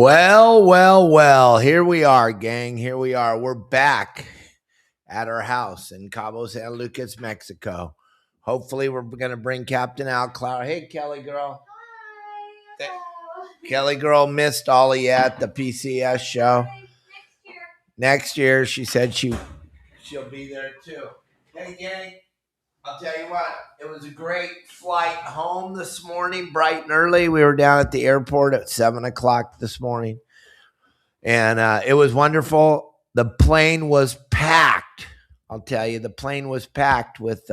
Well. Here we are, gang. Here we are. We're back at our house in Cabo San Lucas, Mexico. Hopefully, we're going to bring Captain Al Cloud. Hey, Kelly girl. Hi. Kelly girl missed all of you at the PCS show. Next year, she said she'll be there too. Hey, gang. I'll tell you what, it was a great flight home this morning, bright and early. We were down at the airport at 7 o'clock this morning, and it was wonderful. The plane was packed. I'll tell you, the plane was packed with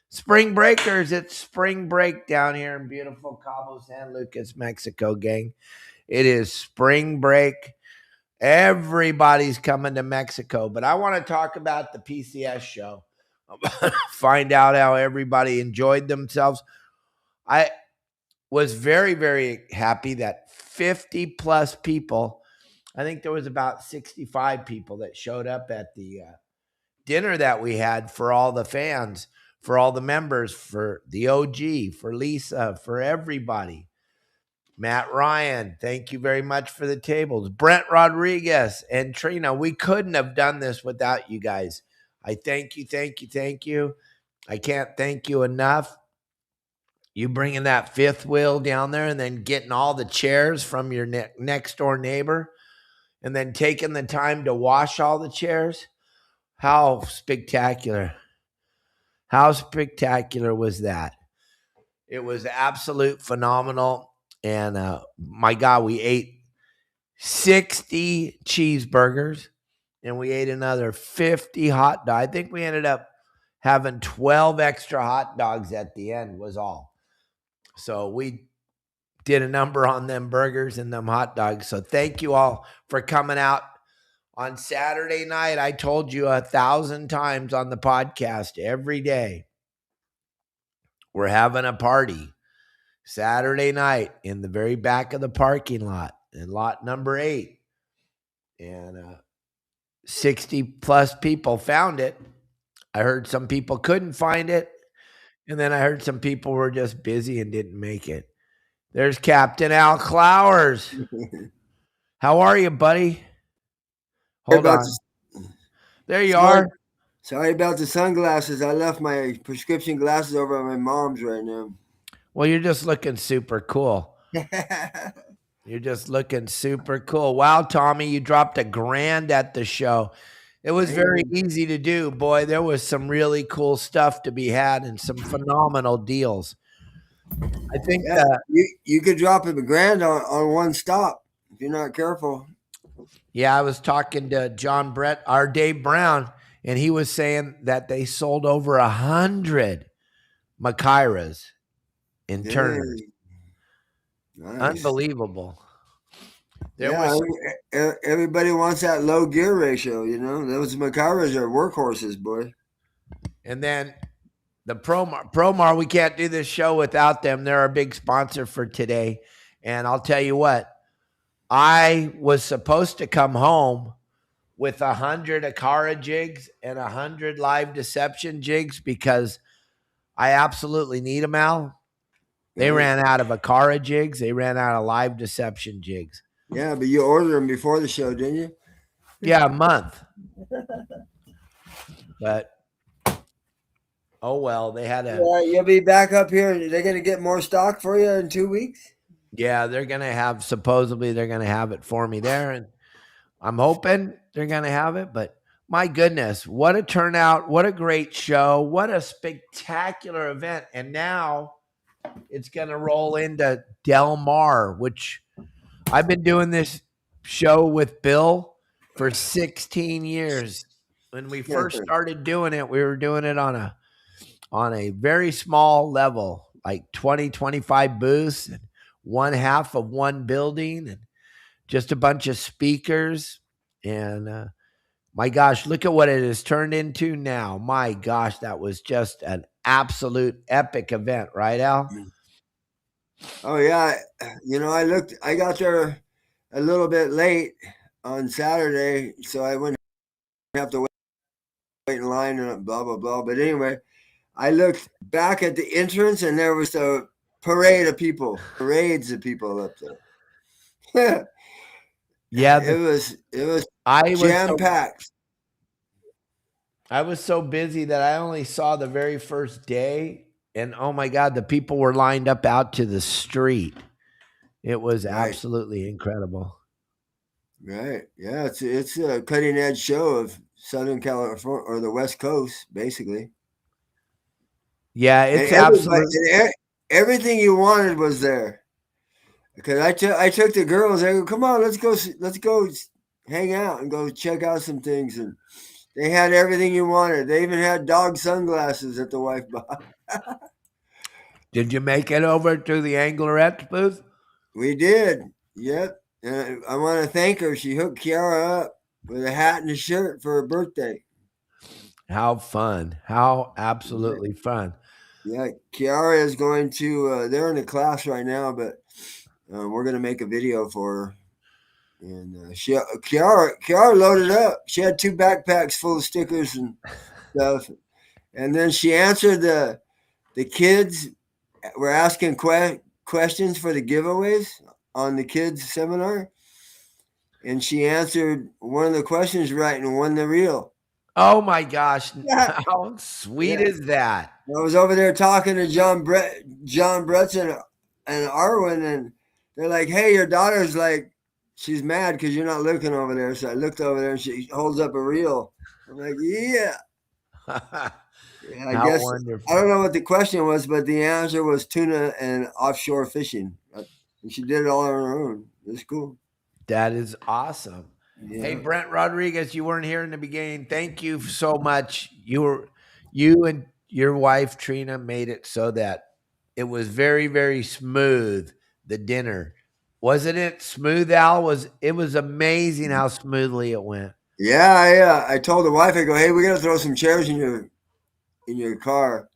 spring breakers. It's spring break down here in beautiful Cabo San Lucas, Mexico, gang. It is spring break. Everybody's coming to Mexico, but I want to talk about the PCS show. Find out how everybody enjoyed themselves. I was very, very happy that 50 plus people, I think there was about 65 people that showed up at the dinner that we had for all the fans, for all the members, for the OG, for Lisa, for everybody. Matt Ryan, thank you very much for the tables. Brent Rodriguez and Trina, we couldn't have done this without you guys. I thank you. I can't thank you enough. You bringing that fifth wheel down there and then getting all the chairs from your next door neighbor and then taking the time to wash all the chairs. How spectacular. How spectacular was that? It was absolute phenomenal. And my God, we ate 60 cheeseburgers. And we ate another 50 hot dogs. I think we ended up having 12 extra hot dogs at the end was all. So we did a number on them burgers and them hot dogs. So thank you all for coming out on Saturday night. I told you 1,000 times on the podcast every day. We're having a party Saturday night in the very back of the parking lot in lot number 8. And 60 plus people found it. I heard some people couldn't find it. And then I heard some people were just busy and didn't make it. There's Captain Al Clowers. How are you, buddy? Hold on. There you are. Sorry about the sunglasses. I left my prescription glasses over at my mom's right now. Well, you're just looking super cool. You're just looking super cool. Wow, Tommy, you dropped $1,000 at the show. It was very easy to do, boy. There was some really cool stuff to be had and some phenomenal deals. I think you could drop $1,000 on one stop if you're not careful. Yeah, I was talking to John Brett, our Dave Brown, and he was saying that they sold over 100 Macairas in turners. Nice. Unbelievable. Everybody wants that low gear ratio, you know. Those Macairas are workhorses, boy. And then the Promar, we can't do this show without them. They're our big sponsor for today. And I'll tell you what, I was supposed to come home with 100 Akara jigs and 100 live deception jigs because I absolutely need them, Al. They ran out of Akara jigs. They ran out of live deception jigs. Yeah, but you ordered them before the show, didn't you? Yeah, a month. But, oh, well, they had a... Yeah, you'll be back up here. They're going to get more stock for you in 2 weeks? Yeah, they're going to have, supposedly they're going to have it for me there. And I'm hoping they're going to have it. But my goodness, what a turnout. What a great show. What a spectacular event. And now it's going to roll into Del Mar, which I've been doing this show with Bill for 16 years. When we first started doing it, we were doing it on a very small level, like 20, 25 booths and one half of one building and just a bunch of speakers. And my gosh, look at what it has turned into now. My gosh, that was just an absolute epic event, right, Al? Oh, yeah. You know, I got there a little bit late on Saturday, so I wouldn't have to wait in line and blah, blah, blah. But anyway, I looked back at the entrance and there was a parades of people up there. Yeah, it was I was jam so packed. I was so busy that I only saw the very first day, and oh my God, the people were lined up out to the street. It was Right, absolutely incredible. right. Yeah, it's a cutting edge show of Southern California or the West Coast, basically. Yeah, And it's absolutely. everything you wanted was there. Because I took the girls. I go, come on, let's go hang out and go check out some things. And they had everything you wanted. They even had dog sunglasses that the wife bought. Did you make it over to the Anglerettes booth? We did. Yep. And I want to thank her. She hooked Kiara up with a hat and a shirt for her birthday. How fun! How Yeah, absolutely fun! yeah. Kiara is going to. They're in a class right now, but we're going to make a video for her. And Kiara loaded up. She had two backpacks full of stickers and stuff. And then she answered the kids were asking questions for the giveaways on the kids seminar, and she answered one of the questions right and won the reel. Oh my gosh, Yeah, how sweet yeah. is that? I was over there talking to John Bretzen and Arwen, and they're like, "Hey, your daughter's like, she's mad because you're not looking over there." So I looked over there, and she holds up a reel. I'm like, "Yeah." Yeah, I How guess I wonderful! don't know what the question was, but the answer was tuna and offshore fishing. And she did it all on her own. It's cool. That is awesome. Hey, Yeah. Brent Rodriguez, you weren't here in the beginning. Thank you so much. You and your wife Trina made it so that it was very, very smooth. The dinner wasn't it smooth? Al was. It was amazing how smoothly it went. Yeah, I told the wife, I go, hey, we got to throw some chairs in your car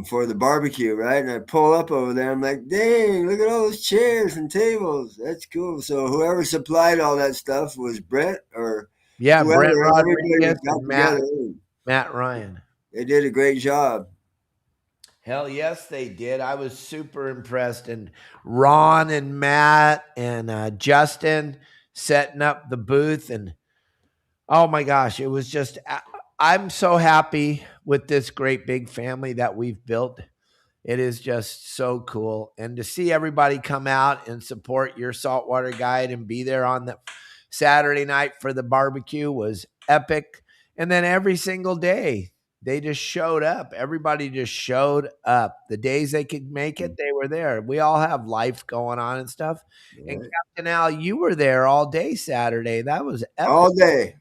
for the barbecue, right? And I pull up over there. I'm like, dang, look at all those chairs and tables. That's cool. So whoever supplied all that stuff was Brett or Yeah, Brent whoever. Everybody Rodriguez got and together. Matt Ryan. They did a great job. Hell yes, they did. I was super impressed. And Ron and Matt and Justin setting up the booth. And oh my gosh, it was just, I'm so happy with this great big family that we've built. It is just so cool. And to see everybody come out and support your saltwater guide and be there on the Saturday night for the barbecue was epic. And then every single day, they just showed up. Everybody just showed up. The days they could make it, they were there. We all have life going on and stuff. And Right. Captain Al, you were there all day Saturday. That was epic. All day.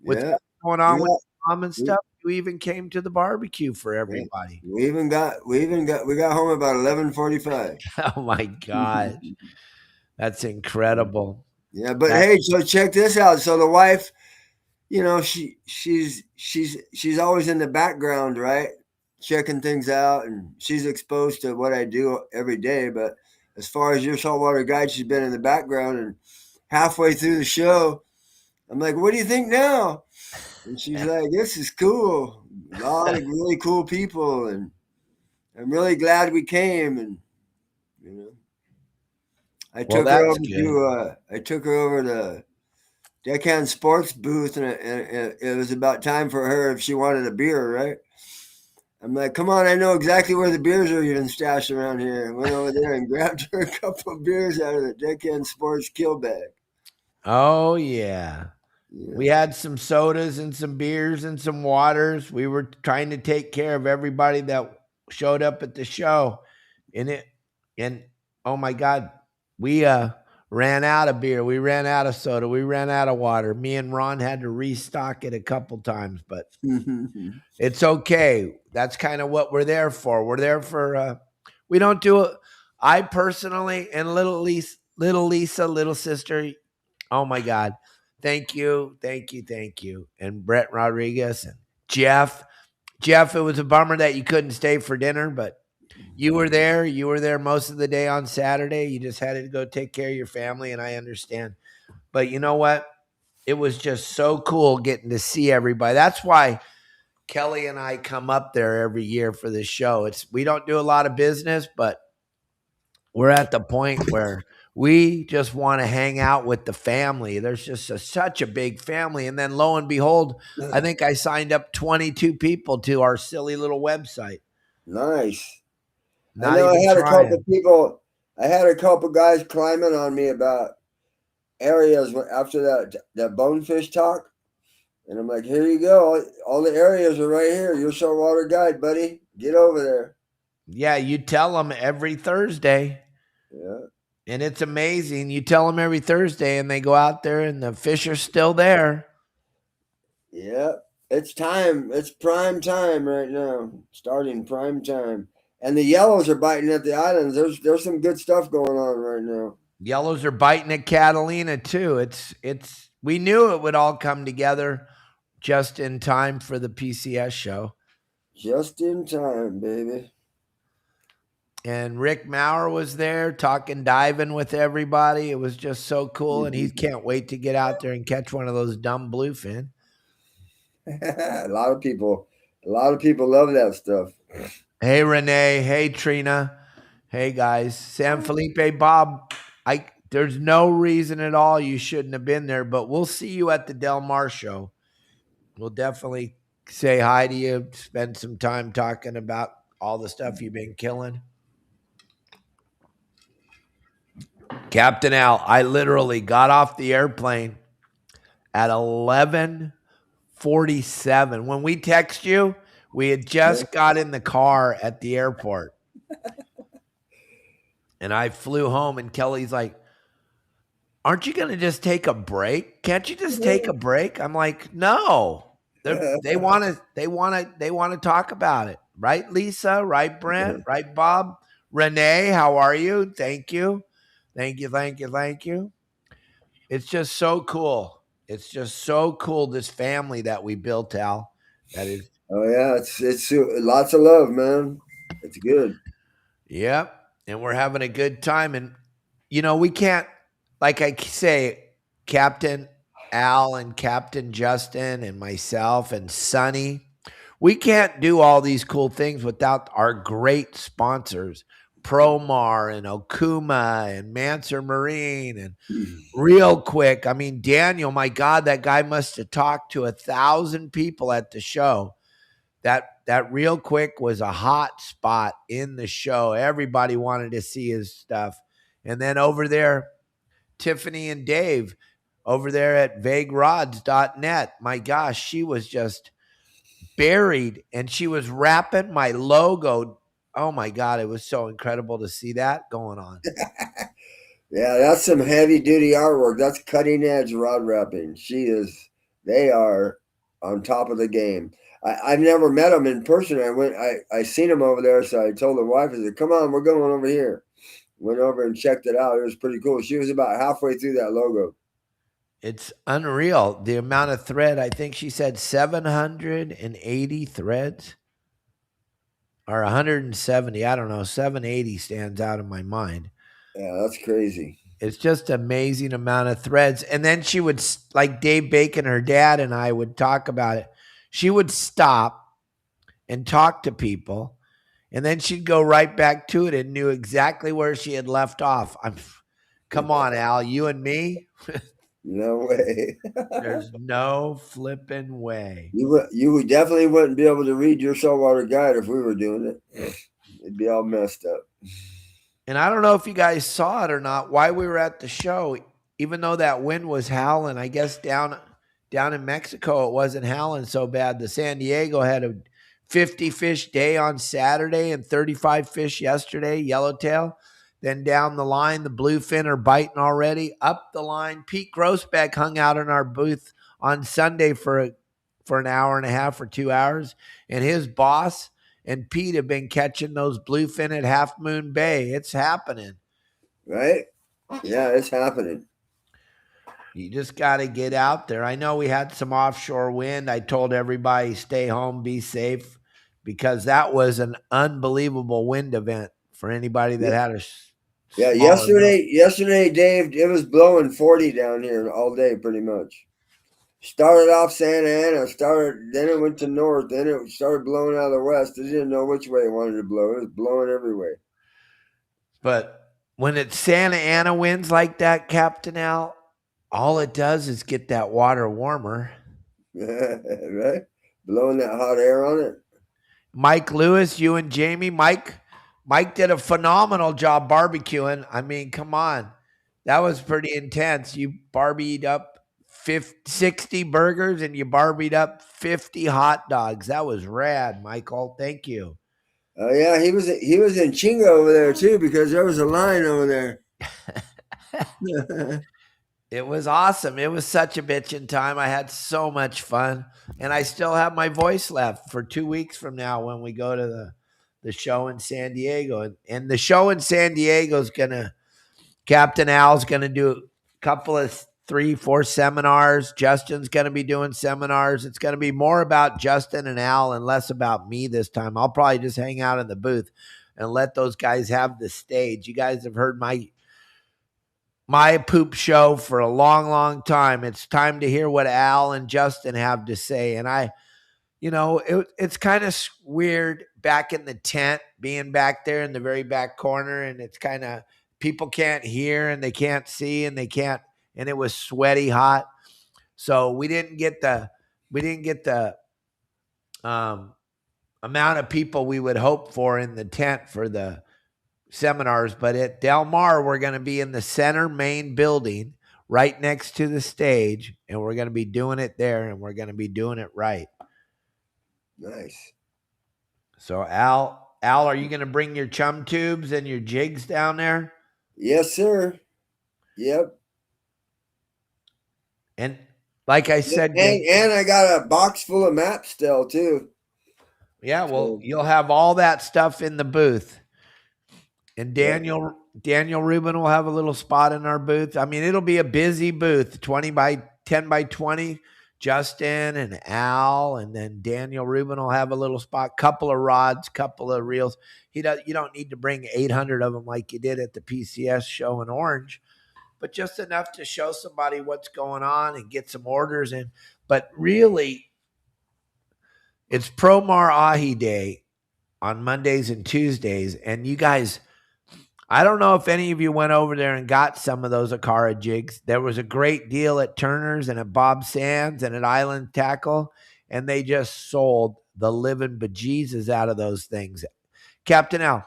With Yeah. what's going We on with got mom and we, stuff, you even came to the barbecue for yeah. everybody. We got home about 11:45. Oh my gosh. That's incredible. Yeah, but That hey, so check this out. So the wife, she's always in the background, right? Checking things out, and she's exposed to what I do every day. But as far as your saltwater guide, she's been in the background, and halfway through the show, I'm like, "What do you think now?" And she's like, "This is cool. A lot of really cool people, and I'm really glad we came." And you know, well, that's good. I took her over to Deckhand Sports booth, and it was about time for her if she wanted a beer, right? I'm like, come on, I know exactly where the beers are even stashed around here. I went over there and grabbed her a couple of beers out of the Deckhand Sports kill bag. Oh yeah. Yeah. We had some sodas and some beers and some waters. We were trying to take care of everybody that showed up at the show. And it and oh my God, we ran out of beer. We ran out of soda. We ran out of water. Me and Ron had to restock it a couple times, but it's okay. That's kind of what we're there for. We're there for we don't do it. I personally and little Lisa, little sister, oh my God. Thank you. Thank you. Thank you. And Brett Rodriguez and Jeff. Jeff, it was a bummer that you couldn't stay for dinner, but you were there. You were there most of the day on Saturday. You just had to go take care of your family, and I understand. But you know what? It was just so cool getting to see everybody. That's why Kelly and I come up there every year for this show. We don't do a lot of business, but we're at the point where We just want to hang out with the family. There's just such a big family. And then lo and behold, I think I signed up 22 people to our silly little website. Nice. I Not know I even had a couple trying. people. I had a couple guys climbing on me about areas after that bonefish talk, and I'm like, here you go. All the areas are right here. Your saltwater guide, buddy. Get over there. Yeah, you tell them every Thursday. Yeah. And it's amazing. You tell them every Thursday and they go out there and the fish are still there. Yeah. It's time. It's prime time right now. Starting prime time. And the yellows are biting at the islands. There's some good stuff going on right now. Yellows are biting at Catalina too. It's we knew it would all come together just in time for the PCS show. Just in time, baby. And Rick Maurer was there talking diving with everybody. It was just so cool. And he can't wait to get out there and catch one of those dumb bluefin. a lot of people love that stuff. Hey Renee. Hey Trina. Hey guys. San Felipe Bob. There's no reason at all you shouldn't have been there, but we'll see you at the Del Mar show. We'll definitely say hi to you, spend some time talking about all the stuff you've been killing. Captain Al, I literally got off the airplane at 11:47. When we text you, we had just got in the car at the airport. And I flew home and Kelly's like, "Aren't you going to just take a break? Can't you just take a break?" I'm like, "No. They want to talk about it." Right, Lisa? Right, Brent? Right, Bob? Renee, how are you? Thank you. Thank you, thank you, thank you. It's just so cool. It's just so cool, this family that we built, Al. That is, Oh yeah, it's lots of love, man. It's good. yep. And we're having a good time. And, we can't, like I say, Captain Al and Captain Justin and myself and Sonny, we can't do all these cool things without our great sponsors, Promar and Okuma and Manser Marine and ReelQuick. I mean, Daniel, my God, that guy must have talked to 1,000 people at the show. That ReelQuick was a hot spot in the show. Everybody wanted to see his stuff. And then over there, Tiffany and Dave over there at vaguerods.net. My gosh, she was just buried and she was wrapping my logo. Oh my God, it was so incredible to see that going on. Yeah, that's some heavy duty artwork. That's cutting edge rod wrapping. They are on top of the game. I've never met them in person. I seen them over there, so I told the wife, I said, "Come on, we're going over here." Went over and checked it out. It was pretty cool. She was about halfway through that logo. It's unreal. The amount of thread, I think she said 780 threads or 170. I don't know. 780 stands out in my mind. Yeah, that's crazy. It's just amazing amount of threads. And then she would, like Dave Bacon, her dad, and I would talk about it. She would stop and talk to people, and then she'd go right back to it and knew exactly where she had left off. Come on, Al, you and me? No way. There's no flipping way. You definitely wouldn't be able to read your saltwater guide if we were doing it. It'd be all messed up. And I don't know if you guys saw it or not, while we were at the show, even though that wind was howling, I guess down in Mexico, it wasn't howling so bad. The San Diego had a 50 fish day on Saturday and 35 fish yesterday, yellowtail. Then down the line, the bluefin are biting already. Up the line, Pete Grossbeck hung out in our booth on Sunday for an hour and a half or 2 hours. And his boss and Pete have been catching those bluefin at Half Moon Bay. It's happening. Right? Yeah, it's happening. You just got to get out there. I know we had some offshore wind. I told everybody stay home, be safe, because that was an unbelievable wind event for anybody that had a Yeah, smaller boat. yesterday, Dave, it was blowing 40 down here all day pretty much. Started off Santa Ana, then it went to north, then it started blowing out of the west. I didn't know which way it wanted to blow. It was blowing every way. But when it's Santa Ana winds like that, Captain Al, all it does is get that water warmer. Right? Blowing that hot air on it. Mike Lewis, you and Jamie, Mike did a phenomenal job barbecuing. I mean, come on. That was pretty intense. You barbied up 60 burgers and you barbied up 50 hot dogs. That was rad, Michael. Thank you. Oh yeah, he was in Chingo over there too because there was a line over there. It was awesome. It was such a bitchin' time. I had so much fun. And I still have my voice left for 2 weeks from now when we go to the show in San Diego. And the show in San Diego is gonna Captain Al's gonna do a couple of 3-4 seminars. Justin's gonna be doing seminars. It's gonna be more about Justin and Al and less about me this time. I'll probably just hang out in the booth and let those guys have the stage. You guys have heard my poop show for a long, long time. It's time to hear what Al and Justin have to say. And it's kind of weird back in the tent, being back there in the very back corner. And it's kind of, people can't hear and they can't see and and it was sweaty hot. So we didn't get the amount of people we would hope for in the tent for the seminars, but at Del Mar, we're going to be in the center main building right next to the stage, and we're going to be doing it there, and we're going to be doing it right. Nice. So, Al, are you going to bring your chum tubes and your jigs down there? Yes, sir. Yep. And like I said, and I got a box full of maps still too. Yeah, well, you'll have all that stuff in the booth. And Daniel Rubin will have a little spot in our booth. I mean, it'll be a busy booth, 10 by 20. Justin and Al, and then Daniel Rubin will have a little spot, couple of rods, couple of reels. You don't need to bring 800 of them like you did at the PCS show in Orange, but just enough to show somebody what's going on and get some orders in. But really, it's Promar Ahi Day on Mondays and Tuesdays, and you guys, I don't know if any of you went over there and got some of those Akara jigs. There was a great deal at Turner's and at Bob Sands and at Island Tackle, and they just sold the living bejesus out of those things. Captain Al,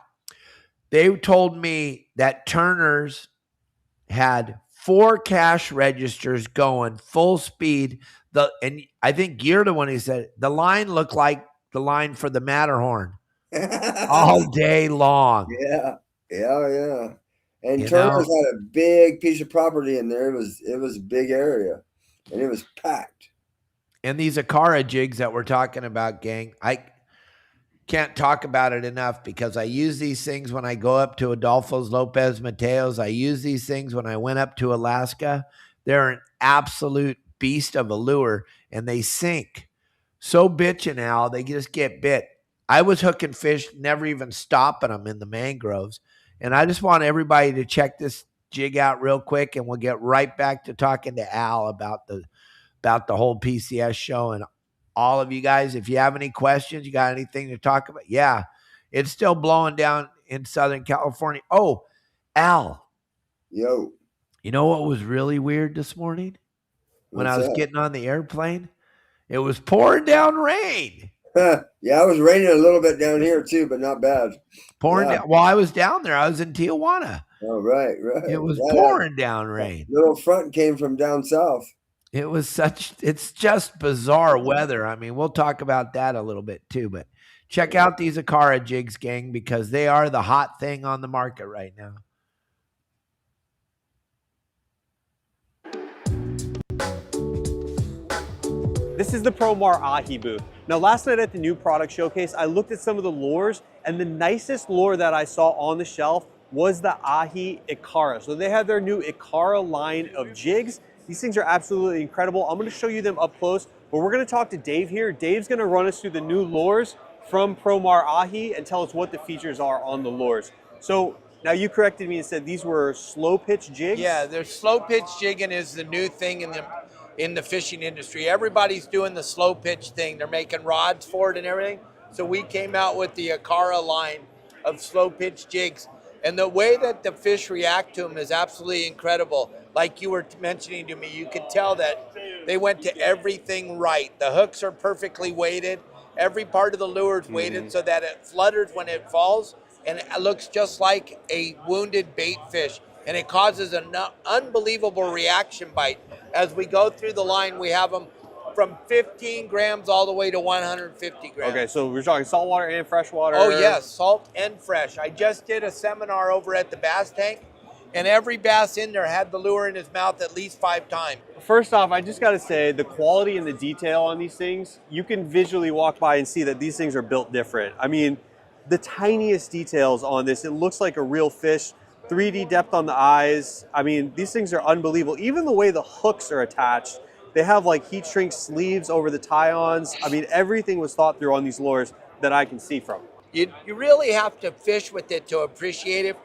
they told me that Turner's had 4 cash registers going full speed. And I think you're the one who said the line looked like the line for the Matterhorn all day long. Yeah. And Turner's had a big piece of property in there. It was a big area, and it was packed. And these Akara jigs that we're talking about, gang, I can't talk about it enough because I use these things when I go up to Adolfo's Lopez Mateos. I use these things when I went up to Alaska. They're an absolute beast of a lure, and they sink. So bitchin' Al, they just get bit. I was hooking fish, never even stopping them in the mangroves. And I just want everybody to check this jig out real quick, and we'll get right back to talking to Al about the whole PCS show. And all of you guys, if you have any questions, you got anything to talk about? Yeah, it's still blowing down in Southern California. Oh, Al. Yo. You know what was really weird this morning? When I was getting on the airplane? It was pouring down rain. Yeah, it was raining a little bit down here too, but not bad. Pouring down. Well, I was down there. I was in Tijuana. Oh, right. It was pouring down rain. Little front came from down south. It's just bizarre weather. I mean, we'll talk about that a little bit too, but check out these Akara jigs, gang, because they are the hot thing on the market right now. This is the Promar Ahi booth. Now, last night at the new product showcase, I looked at some of the lures, and the nicest lure that I saw on the shelf was the Ahi Ikara. So they have their new Ikara line of jigs. These things are absolutely incredible. I'm gonna show you them up close, but we're gonna talk to Dave here. Dave's gonna run us through the new lures from Promar Ahi and tell us what the features are on the lures. So now you corrected me and said these were slow pitch jigs? Yeah, they're slow pitch jigging is the new thing in the fishing industry. Everybody's doing the slow pitch thing. They're making rods for it and everything. So we came out with the Akara line of slow pitch jigs. And the way that the fish react to them is absolutely incredible. Like you were mentioning to me, you could tell that they went to everything right. The hooks are perfectly weighted. Every part of the lure is weighted so that it flutters when it falls, and it looks just like a wounded bait fish. And it causes an unbelievable reaction bite. As we go through the line, we have them from 15 grams all the way to 150 grams. Okay, so we're talking saltwater and freshwater. Oh, yes, salt and fresh. I just did a seminar over at the bass tank, and every bass in there had the lure in his mouth at least 5 times. First off, I just got to say the quality and the detail on these things, you can visually walk by and see that these things are built different. I mean, the tiniest details on this, it looks like a real fish. 3D depth on the eyes. I mean, these things are unbelievable. Even the way the hooks are attached, they have like heat shrink sleeves over the tie-ons. I mean, everything was thought through on these lures that I can see from. You really have to fish with it to appreciate it.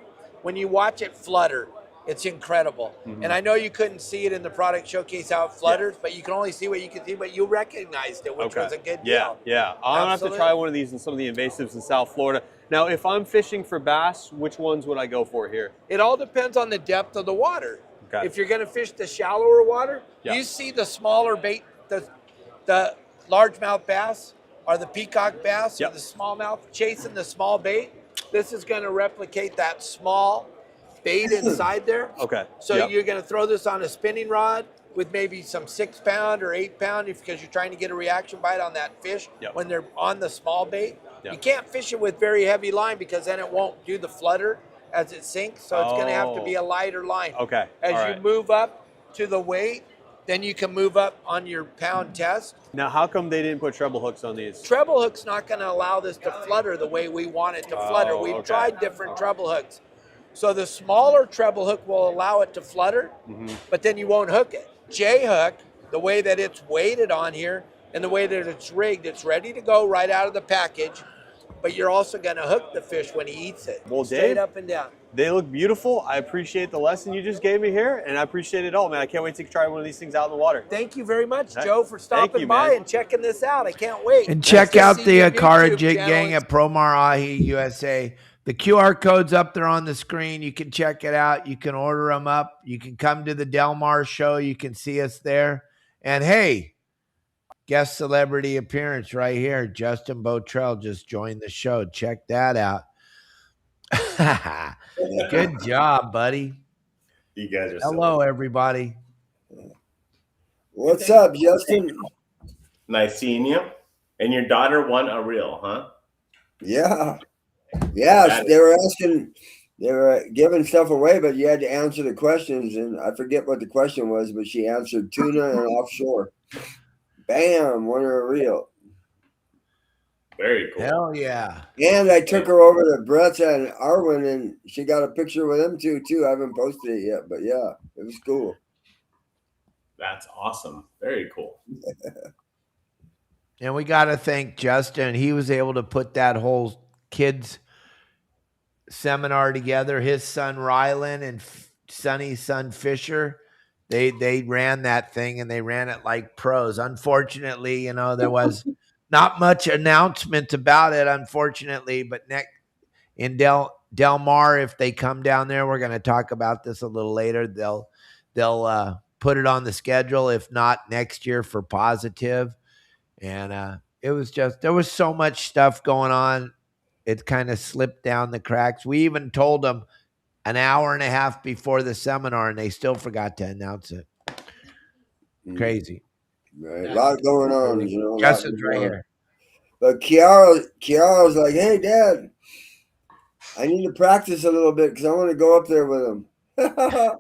When you watch it flutter, it's incredible. And I know you couldn't see it in the product showcase how it flutters, but you can only see what you can see, but you recognized it, which was a good deal. Yeah. I'm gonna have to try one of these in some of the invasives in South Florida. Now, if I'm fishing for bass, which ones would I go for here? It all depends on the depth of the water. Okay. If you're gonna fish the shallower water, you see the smaller bait, the largemouth bass or the peacock bass or the smallmouth chasing the small bait. This is gonna replicate that small bait inside there. Okay. So you're going to throw this on a spinning rod with maybe some 6-pound or 8-pound because you're trying to get a reaction bite on that fish when they're on the small bait. You can't fish it with very heavy line because then it won't do the flutter as it sinks. So it's going to have to be a lighter line. Okay. As you move up to the weight, then you can move up on your pound test. Now, how come they didn't put treble hooks on these? Treble hook's not going to allow this to flutter the way we want it to flutter. We've tried different treble hooks. So the smaller treble hook will allow it to flutter, but then you won't hook it. J-hook, the way that it's weighted on here and the way that it's rigged, it's ready to go right out of the package, but you're also going to hook the fish when he eats it. Well, straight Dave, up and down. They look beautiful. I appreciate the lesson you just gave me here, and I appreciate it all, man. I can't wait to try one of these things out in the water. Thank you very much, Joe, for stopping by and checking this out. I can't wait. And check out the Akara Jig Gang at Promar Ahi USA. The QR code's up there on the screen. You can check it out. You can order them up. You can come to the Del Mar show. You can see us there. And hey, guest celebrity appearance right here. Justin Bottrell just joined the show. Check that out. Good job, buddy. You guys are hello, everybody. What's up, Justin? Nice seeing you. And your daughter won a reel, huh? Yeah. Yeah, they were giving stuff away, but you had to answer the questions, and I forget what the question was, but she answered tuna and offshore. Bam, won her a reel. Very cool. Hell yeah. And I took her over to Brett's and Arwen, and she got a picture with them too. I haven't posted it yet, but yeah, it was cool. That's awesome. Very cool. And we got to thank Justin. He was able to put that whole kids seminar together. His son Rylan and Sonny's son Fisher, they ran that thing, and they ran it like pros. Unfortunately, there was not much announcement about it, unfortunately, but in Del Mar, if they come down there, we're going to talk about this a little later. They'll put it on the schedule, if not next year, for positive. And it was just, there was so much stuff going on. It kind of slipped down the cracks. We even told them an hour and a half before the seminar, and they still forgot to announce it. Crazy. Right. A lot going on, Justin's right here. But Kiara was like, hey, Dad, I need to practice a little bit because I want to go up there with him. Like,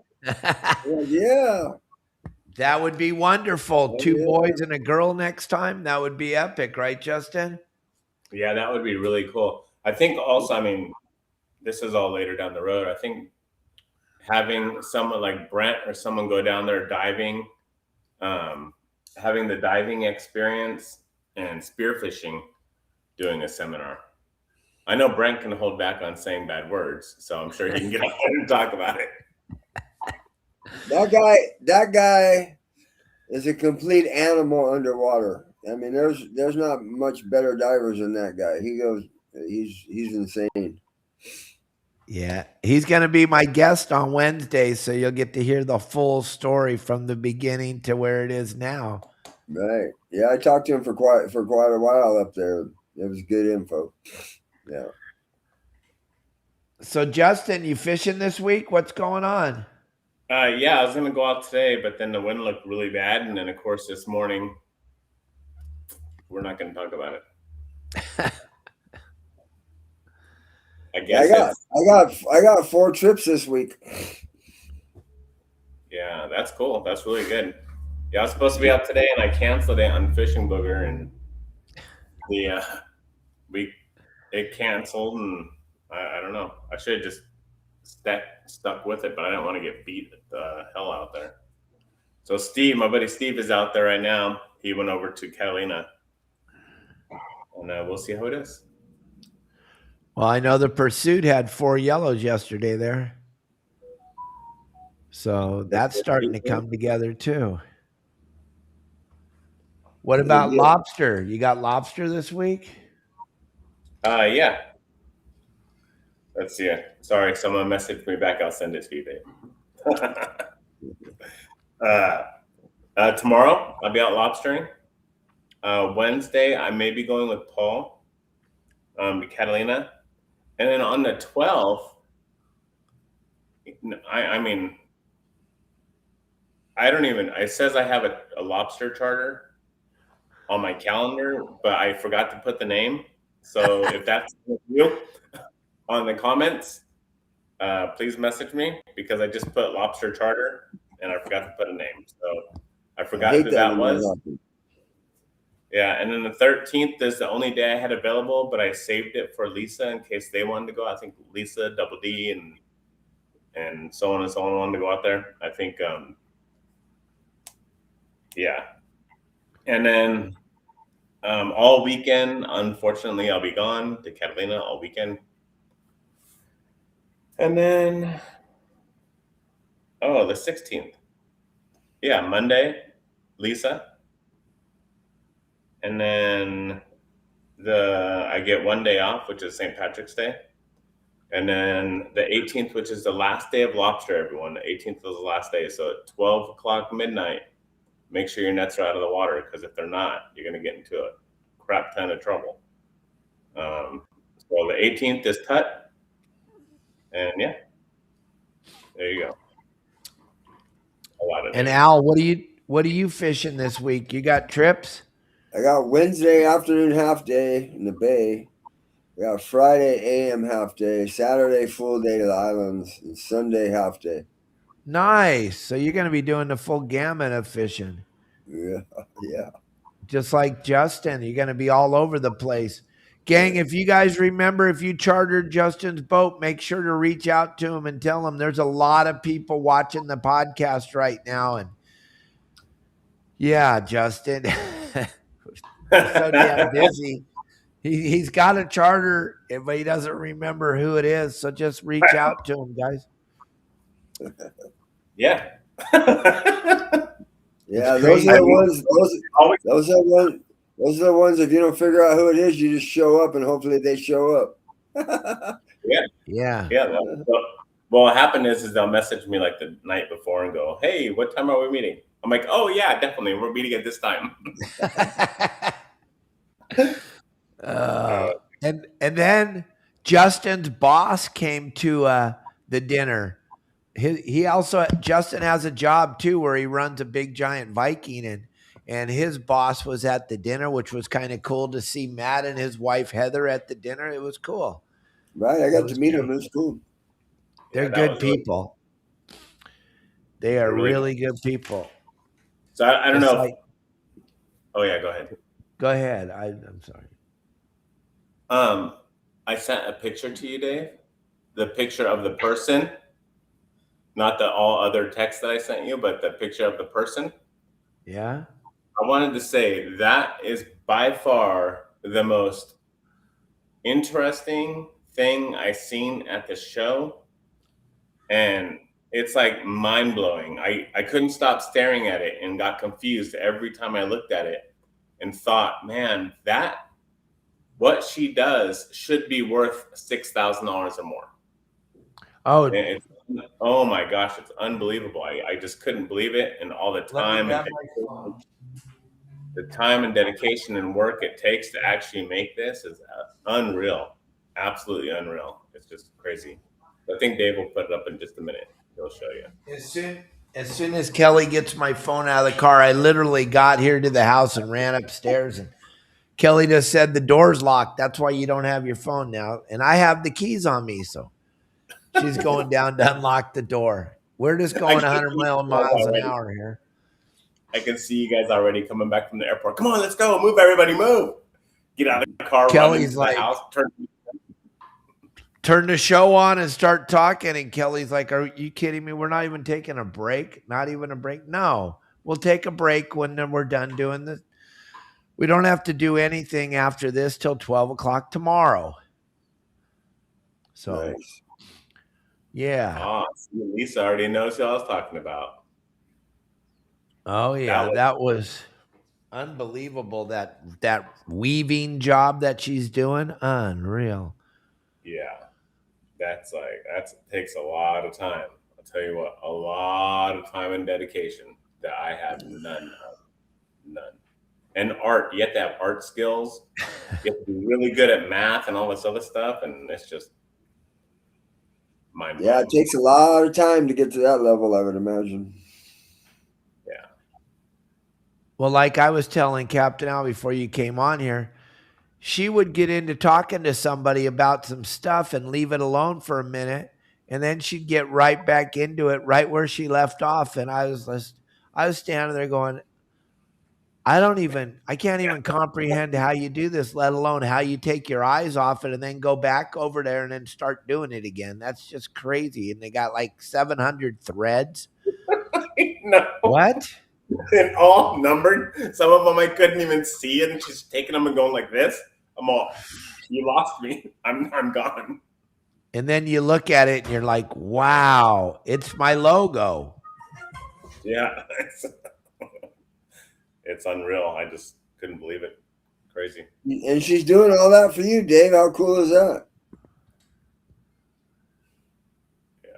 yeah. That would be wonderful. 2 boys and a girl next time. That would be epic, right, Justin? Yeah, that would be really cool. I think also, this is all later down the road. I think having someone like Brent or someone go down there diving, having the diving experience and spearfishing, doing a seminar. I know Brent can hold back on saying bad words, so I'm sure he can get up there and talk about it. That guy is a complete animal underwater. There's not much better divers than that guy. He's insane. Yeah, he's going to be my guest on Wednesday, so you'll get to hear the full story from the beginning to where it is now. Right. Yeah, I talked to him for quite a while up there. It was good info. Yeah. So, Justin, you fishing this week? What's going on? Yeah, I was gonna go out today, but then the wind looked really bad, and then of course this morning we're not gonna talk about it. I guess I got 4 trips this week. yeah, that's cool. That's really good. Yeah, I was supposed to be out today, and I canceled it on Fishing Booger, and the it canceled, and I don't know. I should have just stuck with it, but I don't want to get beat the hell out there. So Steve, my buddy Steve, is out there right now. He went over to Catalina, and we'll see how it is. Well, I know the Pursuit had 4 yellows yesterday there. So that's starting to come together too. What about lobster? You got lobster this week? Yeah. Let's see. Sorry, someone messaged me back. I'll send it to you, babe. Tomorrow, I'll be out lobstering. Wednesday, I may be going with Paul to Catalina. And then on the 12th, I mean, I don't even, it says I have a lobster charter on my calendar, but I forgot to put the name. So if that's you on the comments, please message me because I just put lobster charter and I forgot to put a name. So I forgot who that was. Yeah, and then the 13th is the only day I had available, but I saved it for Lisa in case they wanted to go. I think Lisa, Double D, and so on and so on wanted to go out there. I think, yeah. And then all weekend, unfortunately, I'll be gone to Catalina all weekend. And then, the 16th. Yeah, Monday, Lisa. And then I get one day off, which is St. Patrick's Day. And then the 18th, which is the last day of lobster, everyone. The 18th is the last day. So at 12 o'clock midnight, make sure your nets are out of the water, because if they're not, you're going to get into a crap ton of trouble. So the 18th is Tut. And yeah, there you go. A lot of And days. Al, what are you fishing this week? You got trips? I got Wednesday afternoon half day in the bay. I got Friday AM half day, Saturday full day to the islands, and Sunday half day. Nice. So you're going to be doing the full gamut of fishing. Yeah, yeah. Just like Justin, you're going to be all over the place. Gang, if you guys remember, if you chartered Justin's boat, make sure to reach out to him and tell him there's a lot of people watching the podcast right now. And yeah, Justin, so damn busy. He's got a charter, but he doesn't remember who it is. So just reach out to him, guys. Yeah. Yeah, those are the ones. Those are the ones. If you don't figure out who it is, you just show up, and hopefully they show up. Yeah. Well, what happened is they'll message me like the night before and go, "Hey, what time are we meeting?" I'm like, "Oh yeah, definitely, we're meeting at this time." And then Justin's boss came to the dinner. Justin has a job too where he runs a big giant Viking, and his boss was at the dinner, which was kind of cool to see Matt and his wife Heather at the dinner. It was cool. Right, I got to meet him. It was cool. They're good people. They are really good people. So I don't know. Oh yeah, go ahead. Go ahead. I'm sorry. I sent a picture to you, Dave. The picture of the person, not the all other text that I sent you, but the picture of the person. Yeah. I wanted to say that is by far the most interesting thing I've seen at the show. And it's like mind-blowing. I couldn't stop staring at it and got confused every time I looked at it and thought, man, what she does should be worth $6,000 or more. Oh, It's, oh my gosh, it's unbelievable. I just couldn't believe it, and all the let me time and grab my phone. the time and dedication and work it takes to actually make this is unreal, absolutely unreal. It's just crazy. I think Dave will put it up in just a minute. He'll show you. As soon as Kelly gets my phone out of the car, I literally got here to the house and ran upstairs, and Kelly just said the door's locked. That's why you don't have your phone now. And I have the keys on me, so she's going down to unlock the door. We're just going 100 miles an hour here. I can see you guys already coming back from the airport. Come on, let's go. Move, everybody, move. Get out of the car, Kelly's run into the house, turn the show on and start talking. And Kelly's like, are you kidding me? We're not even taking a break. Not even a break. No, we'll take a break when we're done doing this. We don't have to do anything after this till 12 o'clock tomorrow. So, Nice. Yeah. Oh, see, Lisa already knows who I was talking about. Oh yeah, that was unbelievable. That weaving job that she's doing, unreal. Yeah, that takes a lot of time. I'll tell you what, a lot of time and dedication that I have none of. None. And art, you have to have art skills. You have to be really good at math and all this other stuff, and it's just mind-blowing. Yeah, it takes a lot of time to get to that level, I would imagine. Yeah. Well, like I was telling Captain Al before you came on here, she would get into talking to somebody about some stuff and leave it alone for a minute, and then she'd get right back into it right where she left off. And I was standing there going, I can't even comprehend how you do this, let alone how you take your eyes off it and then go back over there and then start doing it again. That's just crazy. And they got like 700 threads. No. What? And all numbered. Some of them I couldn't even see it, and she's taking them and going like this. I'm all, you lost me. I'm gone. And then you look at it and you're like, wow, it's my logo. Yeah. It's unreal. I just couldn't believe it. Crazy. And she's doing all that for you, Dave. How cool is that? Yeah.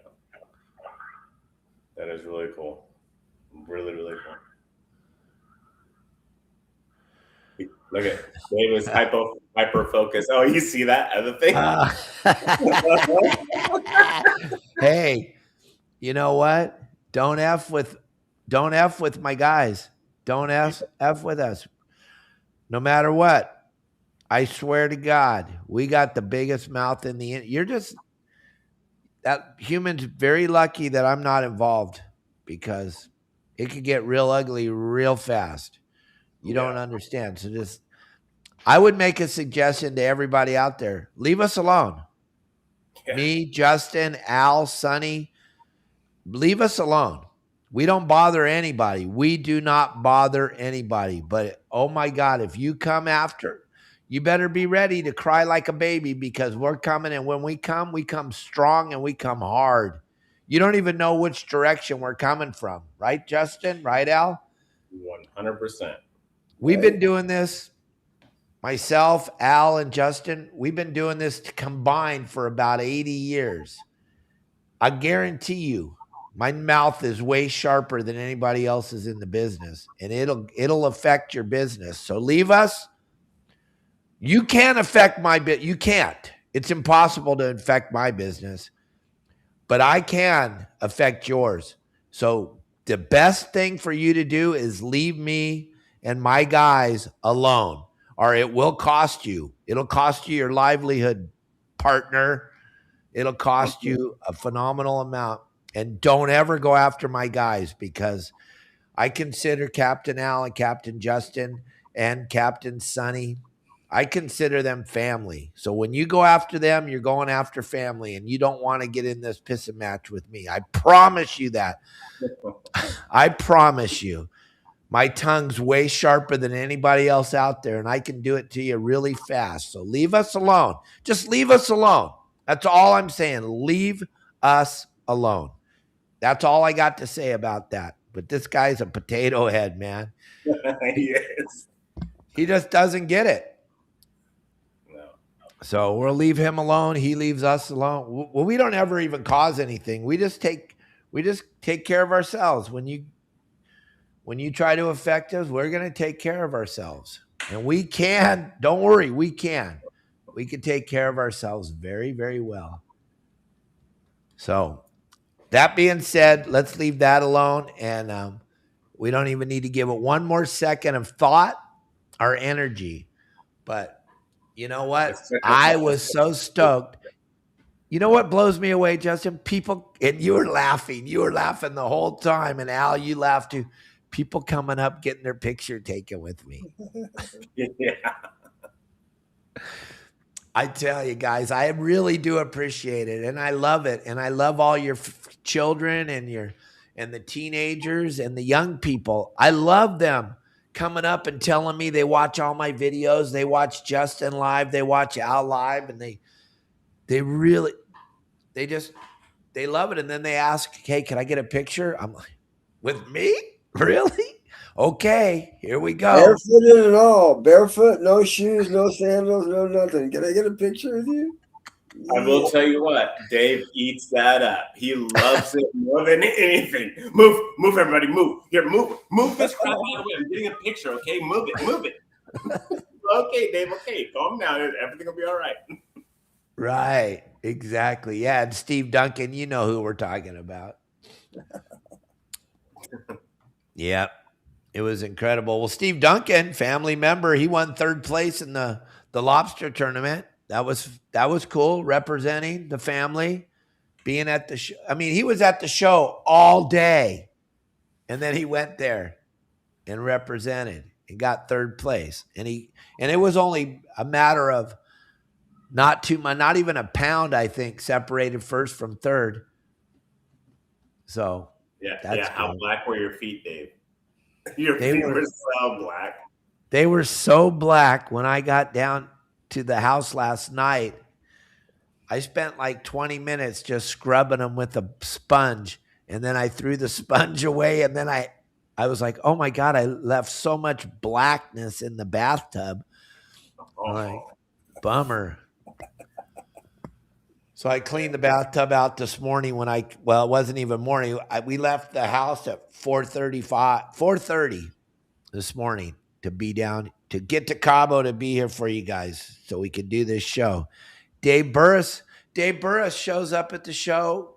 That is really cool. Really, really cool. Look at Dave is hyper focused. Oh, you see that other thing? Hey, you know what? Don't F with my guys. Don't F with us. No matter what, I swear to God, we got the biggest mouth in the. You're just that human's very lucky that I'm not involved, because it could get real ugly real fast. You don't understand. So I would make a suggestion to everybody out there: leave us alone. Yeah. Me, Justin, Al, Sonny, leave us alone. We don't bother anybody. We do not bother anybody. But oh my God, if you come after, you better be ready to cry like a baby, because we're coming. And when we come strong and we come hard. You don't even know which direction we're coming from. Right, Justin? Right, Al? 100%. We've been doing this, myself, Al, and Justin, we've been doing this combined for about 80 years. I guarantee you, my mouth is way sharper than anybody else's in the business, and it'll affect your business. So leave us. You can't affect my bit. You can't. It's impossible to affect my business, but I can affect yours. So the best thing for you to do is leave me and my guys alone, or it will cost you. It'll cost you your livelihood, partner. It'll cost you a phenomenal amount. And don't ever go after my guys, because I consider Captain Al and Captain Justin and Captain Sonny, I consider them family. So when you go after them, you're going after family, and you don't want to get in this pissing match with me. I promise you that. I promise you. My tongue's way sharper than anybody else out there, and I can do it to you really fast. So leave us alone. Just leave us alone. That's all I'm saying. Leave us alone. That's all I got to say about that. But this guy's a potato head, man. He is. He just doesn't get it. No. So we'll leave him alone. He leaves us alone. Well, we don't ever even cause anything. We just take care of ourselves. When you try to affect us, we're going to take care of ourselves. And we can. Don't worry, we can. We can take care of ourselves very, very well. So that being said, let's leave that alone. And we don't even need to give it one more second of thought or energy. But you know what? I was so stoked. You know what blows me away, Justin? People, and you were laughing the whole time. And Al, you laughed too. People coming up, getting their picture taken with me. Yeah. I tell you guys, I really do appreciate it. And I love it. And I love all your children and the teenagers and the young people. I love them coming up and telling me they watch all my videos. They watch Justin live. They watch Al live. And they love it. And then they ask, hey, can I get a picture? I'm like, with me? Really? Okay, here we go. Barefooted and all. Barefoot, no shoes, no sandals, no nothing. Can I get a picture with you? I will tell you what, Dave eats that up. He loves it more than anything. Move, everybody, move. Here, move this crap out of the way. I'm getting a picture, okay? Move it. Okay, Dave, okay, calm down. Everything will be all right. Right, exactly. Yeah, and Steve Duncan, you know who we're talking about. Yeah, it was incredible. Well, Steve Duncan, family member, he won 3rd place in the lobster tournament. That was cool, representing the family, being at the show. I mean, he was at the show all day, and then he went there and represented and got 3rd place. And it was only a matter of not even a pound, I think, separated 1st from 3rd. So yeah. How black were your feet, Dave? Your feet were so black. They were so black when I got down to the house last night. I spent like 20 minutes just scrubbing them with a sponge, and then I threw the sponge away, and then I was like, oh my God, I left so much blackness in the bathtub. Like, bummer. So I cleaned the bathtub out this morning it wasn't even morning. We left the house at 4:30 this morning to get to Cabo to be here for you guys so we could do this show. Dave Burris shows up at the show.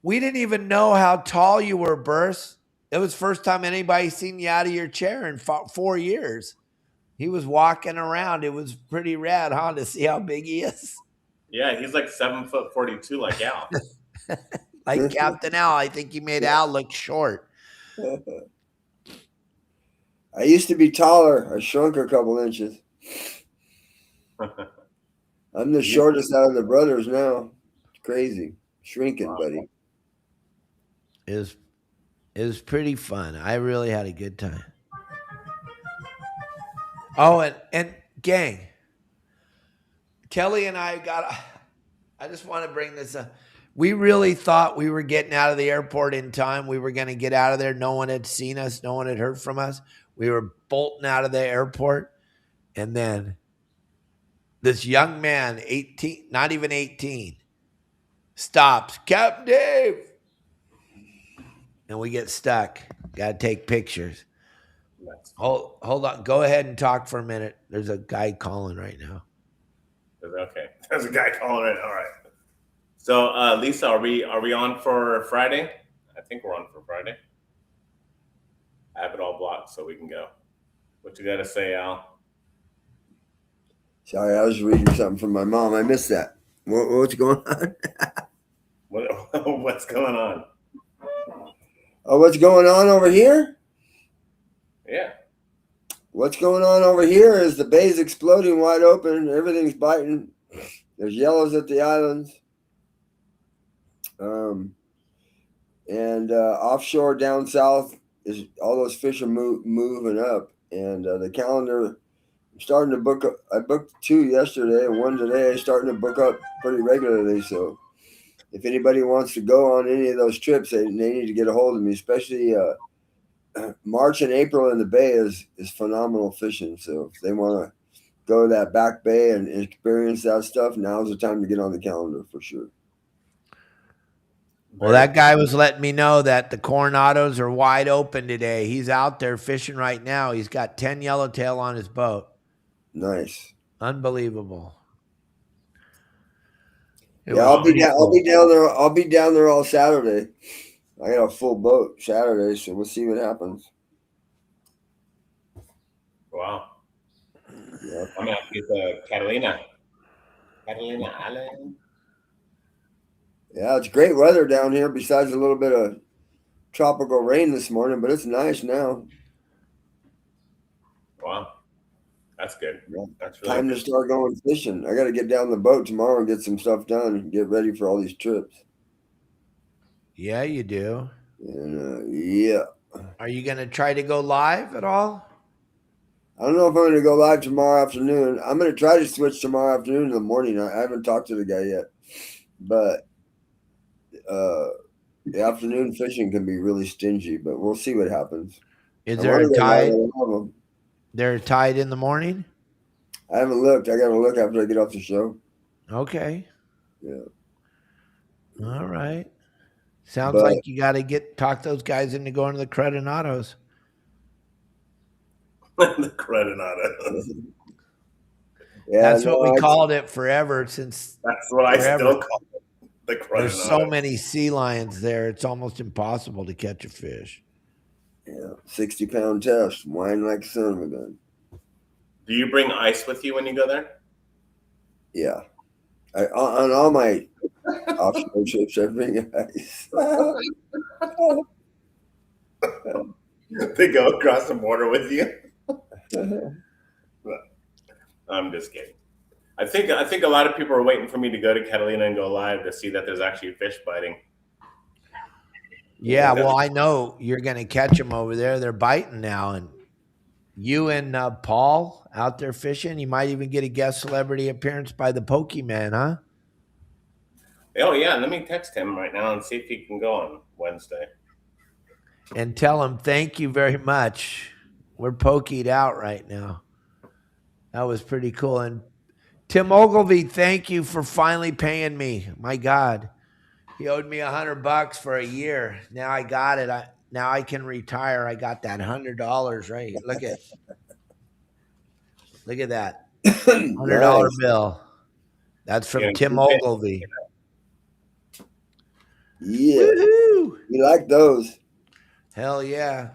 We didn't even know how tall you were, Burris. It was the first time anybody seen you out of your chair in 4 years. He was walking around. It was pretty rad, huh, to see how big he is. Yeah, he's like 7'42", like Al. Like Captain Al. I think he made Al look short. I used to be taller. I shrunk a couple inches. I'm the shortest out of the brothers now. It's crazy. Shrinking, buddy. It was pretty fun. I really had a good time. Oh, and gang, Kelly and I just want to bring this up. We really thought we were getting out of the airport in time. We were going to get out of there. No one had seen us. No one had heard from us. We were bolting out of the airport. And then this young man, 18, not even 18, stops. Captain Dave. And we get stuck. Got to take pictures. Hold on. Go ahead and talk for a minute. There's a guy calling right now. Okay. There's a guy calling it. All right. So, Lisa, are we on for Friday? I think we're on for Friday. I have it all blocked so we can go. What you got to say, Al? Sorry, I was reading something from my mom. I missed that. What's going on? What's going on? Oh, what's going on over here? Yeah. What's going on over here is the bay's exploding wide open. Everything's biting. There's yellows at the islands. And offshore down south is all those fish are moving up. And the calendar, I'm starting to book up. I booked 2 yesterday and 1 today. Starting to book up pretty regularly. So if anybody wants to go on any of those trips, they need to get a hold of me, especially March and April in the bay is phenomenal fishing. So if they want to go to that back bay and experience that stuff, now's the time to get on the calendar for sure. Well, that guy was letting me know that the Coronados are wide open today. He's out there fishing right now. He's got 10 yellowtail on his boat. Nice. Unbelievable. I'll be down there. I'll be down there all Saturday. I got a full boat Saturday, so we'll see what happens. Wow. Yeah. I'm gonna have to get the Catalina Island. Yeah, it's great weather down here. Besides a little bit of tropical rain this morning, but it's nice now. Wow, that's good. Yeah. That's really time good. to start going fishing. I got to get down the boat tomorrow and get some stuff done and get ready for all these trips. Yeah, you do. And yeah. Are you going to try to go live at all? I don't know if I'm going to go live tomorrow afternoon. I'm going to try to switch tomorrow afternoon in the morning. I haven't talked to the guy yet, but the afternoon fishing can be really stingy. But we'll see what happens. Is there a tide? They're tied in the morning? I haven't looked. I got to look after I get off the show. Okay. Yeah. All right. Sounds like you got to talk those guys into going to the Coronados. The Coronados. Yeah, that's what we called it forever since. That's what I still call it. The Coronados. There's so many sea lions there. It's almost impossible to catch a fish. Yeah, 60-pound test, whine like a son of a gun. Do you bring ice with you when you go there? Yeah, on all my offshore trips, I bring ice. They go across the border with you. I'm just kidding. I think a lot of people are waiting for me to go to Catalina and go live to see that there's actually fish biting. Yeah, well, I know you're going to catch them over there. They're biting now. And you and Paul out there fishing, you might even get a guest celebrity appearance by the Pokemon, huh? Oh, yeah. Let me text him right now and see if he can go on Wednesday. And tell him thank you very much. We're pokied out right now. That was pretty cool. And Tim Ogilvy, thank you for finally paying me. My God. He owed me $100 for a year. Now I got it. Now I can retire. I got that $100 right. Look at that $100 bill. That's from Tim Ogilvy. Yeah, woo-hoo. You like those? Hell yeah!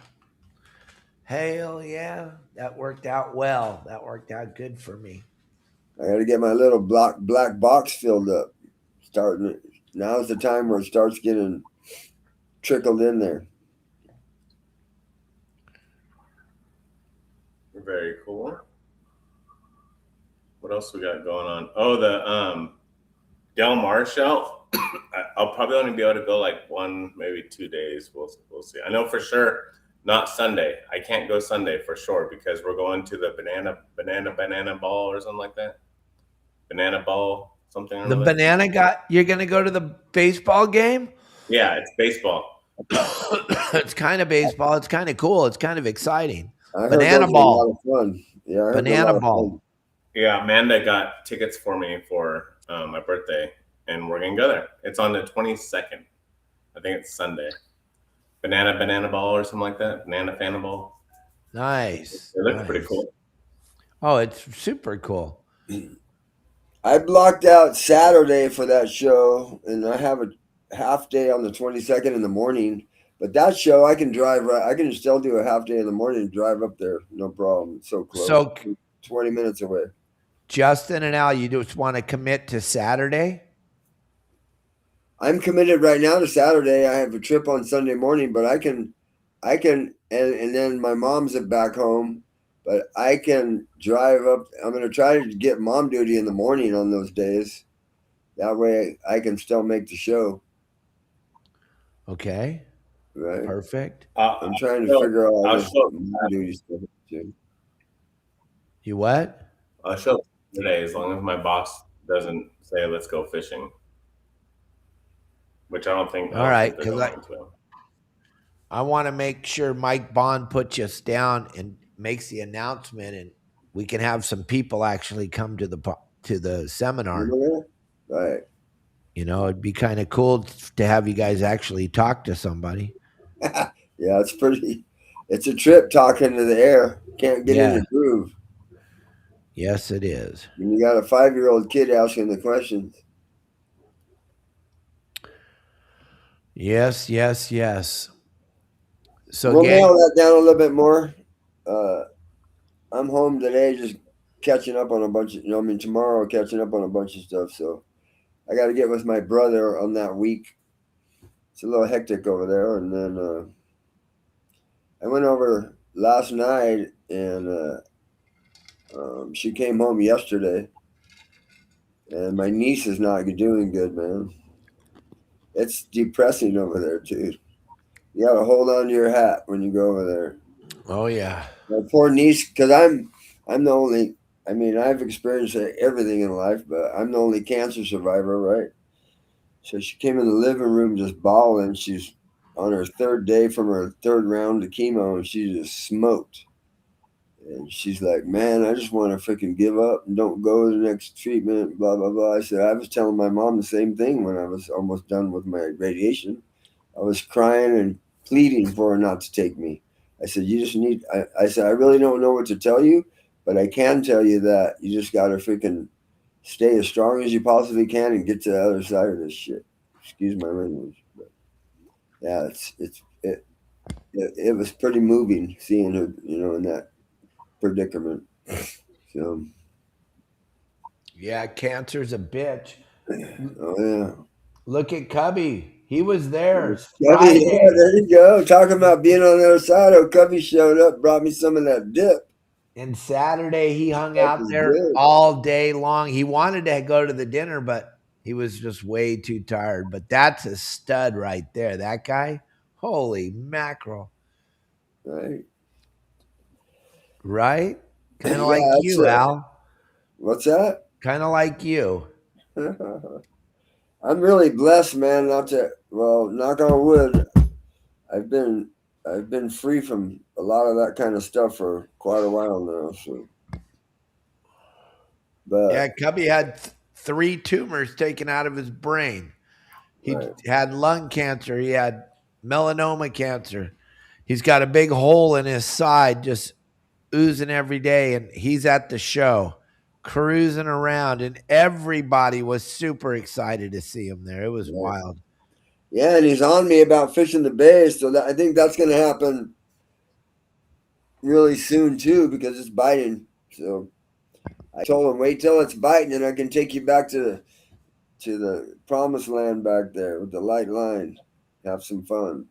Hell yeah! That worked out well. That worked out good for me. I got to get my little black box filled up. Now's the time where it starts getting trickled in there. Very cool. What else we got going on? Oh, the Del Mar show. I'll probably only be able to go like 1, maybe 2 days. We'll see. I know for sure not Sunday. I can't go Sunday for sure because we're going to the banana ball or something like that. Banana ball, something. The banana guy. You're gonna go to the baseball game? Yeah, it's baseball. It's kind of baseball. It's kind of cool. It's kind of exciting. Banana ball. A lot of fun. Yeah, banana ball. Yeah, Amanda got tickets for me for my birthday, and we're gonna go there. It's on the 22nd. I think it's Sunday. Banana ball or something like that. Banana fan ball. Nice. It looks pretty cool. Oh, it's super cool. I blocked out Saturday for that show, and I have a half day on the 22nd in the morning. But that show, I can drive. I can still do a half day in the morning and drive up there, no problem. It's so close. So 20 minutes away. Justin and Al, you just want to commit to Saturday? I'm committed right now to Saturday. I have a trip on Sunday morning, but I can, and then my mom's back home, but I can drive up. I'm going to try to get mom duty in the morning on those days. That way I can still make the show. Okay. Right. Perfect. I'm trying to figure out all this mom duty stuff too. You what? I'll show up today as long as my boss doesn't say let's go fishing. Which I don't think. All right, because I want to make sure Mike Bond puts us down and makes the announcement, and we can have some people actually come to the seminar. Right. You know, it'd be kind of cool to have you guys actually talk to somebody. Yeah, it's a trip talking to the air. Can't get in Yeah. the groove. Yes, it is. And you got a 5-year-old kid asking the questions. Yes, yes, yes. So, We'll gang, nail that down a little bit more. I'm home today, just catching up on a bunch of, tomorrow catching up on a bunch of stuff. So I got to get with my brother on that week. It's a little hectic over there. And then I went over last night, and she came home yesterday. And my niece is not doing good, man. It's depressing over there, too. You got to hold on to your hat when you go over there. oh yeah. My poor niece, because I'm the only. I mean, I've experienced everything in life, but I'm the only cancer survivor, right? So she came in the living room just bawling. She's on her third day from her third round of chemo, and she just smoked. And she's like, "Man, I just want to freaking give up and don't go to the next treatment." Blah blah blah. I said, I was telling my mom the same thing when I was almost done with my radiation. I was crying and pleading for her not to take me. I said, "You just need." I said, "I really don't know what to tell you, but I can tell you that you just got to freaking stay as strong as you possibly can and get to the other side of this shit." Excuse my language, but yeah, it was pretty moving seeing her, in that predicament. So, Yeah, cancer's a bitch. oh yeah. Look at Cubby. He was there Cubby, Friday. yeah, there you go. Talking about being on the other side. Oh, Cubby showed up, brought me some of that dip. And Saturday, he hung That out was there good. all day long. He wanted to go to the dinner, but he was just way too tired. But that's a stud right there. That guy, holy mackerel. Right. Right? Kind of like Yeah, that's you, it. Al. What's that? Kind of like you. I'm really blessed, man. Not to knock on wood. I've been I've been free from a lot of that kind of stuff for quite a while now. So, Yeah, but Cubby had 3 tumors taken out of his brain. He right, had lung cancer. He had melanoma cancer. He's got a big hole in his side just oozing every day. And he's at the show, cruising around. And everybody was super excited to see him there. It was right. wild. Yeah, and he's on me about fishing the bay. So I think that's going to happen really soon too because it's biting. So I told him, wait till it's biting, and I can take you back to the promised land back there with the light line. Have some fun.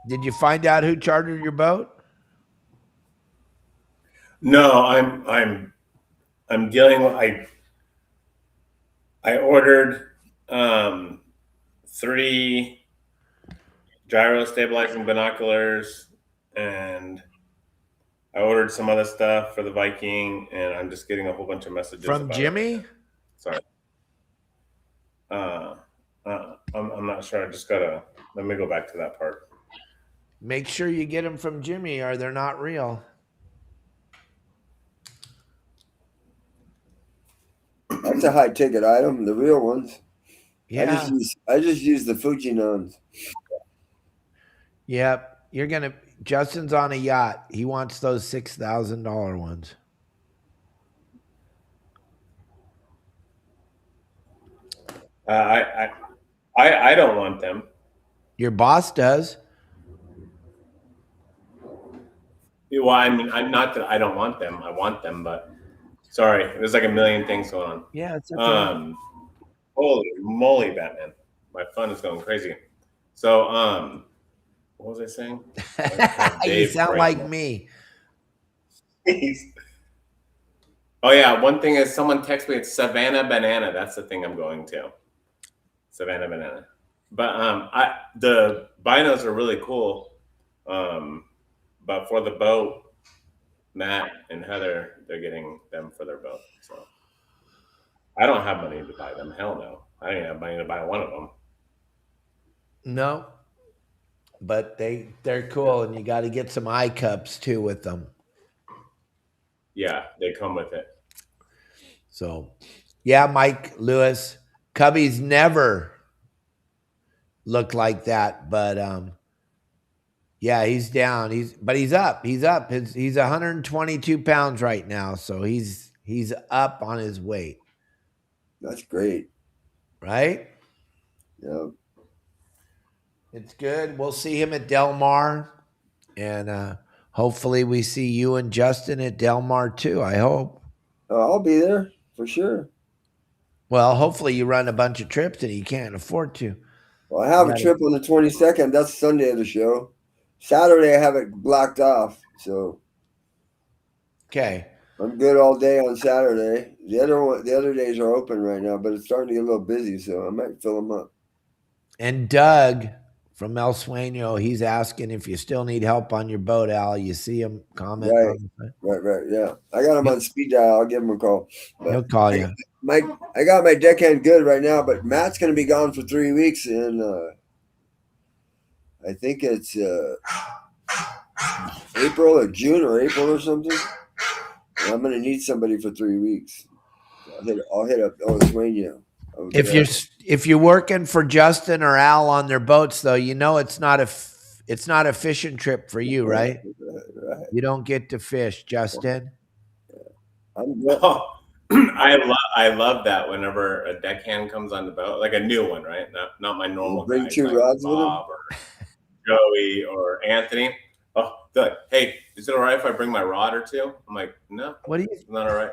Did you find out who chartered your boat? No, I'm dealing with I ordered 3 gyro stabilizing binoculars, and I ordered some other stuff for the Viking, and I'm just getting a whole bunch of messages From about Jimmy? it. Sorry. I'm not sure. I just gotta let me go back to that part. Make sure you get them from Jimmy or they're not real. That's a high ticket item. The real ones. Yeah. I just use the Fujinons. Yep. Justin's on a yacht. He wants those $6,000 ones. I don't want them. Your boss does. Well, I mean, I'm not that I don't want them. I want them, but sorry, there's like a million things going on. Yeah, it's okay. Holy moly, Batman! My phone is going crazy. So, what was I saying? You sound like me. Oh yeah, one thing is someone texted me. It's Savannah Banana. That's the thing I'm going to. Savannah Banana. But the binos are really cool. But for the boat, Matt and Heather, they're getting them for their boat. So I don't have money to buy them. Hell no. I don't even have money to buy one of them. No. but they're cool, and you got to get some eye cups too with them. Yeah, they come with it. So, yeah, Mike Lewis, Cubby's never looked like that, but yeah, he's down. He's up. He's up. He's 122 pounds right now, so he's up on his weight. That's great. Right? Yeah. It's good. We'll see him at Del Mar, and hopefully we see you and Justin at Del Mar too. I hope. Oh, I'll be there for sure. Well, hopefully you run a bunch of trips and you can't afford to. Well, I have a trip on the 22nd. That's Sunday of the show. Saturday I have it blocked off, so okay. I'm good all day on Saturday. The other days are open right now, but it's starting to get a little busy, so I might fill them up. And Doug from El Sueño, he's asking if you still need help on your boat, Al. You see him comment. Right. Yeah, I got him on speed dial. I'll give him a call. But he'll call you. I got my deckhand good right now, but Matt's going to be gone for 3 weeks, and I think it's April or June or April or something. And I'm going to need somebody for 3 weeks. I'll hit up Sueño. If you're working for Justin or Al on their boats, though, you know it's not a fishing trip for you, right? Right. You don't get to fish, Justin. I love that whenever a deckhand comes on the boat, like a new one, right? Not my normal bring guys, 2 like rods Bob with or Joey or Anthony. Oh, good. Hey, is it all right if I bring my rod or two? I'm like, no. What do you? It's not all right.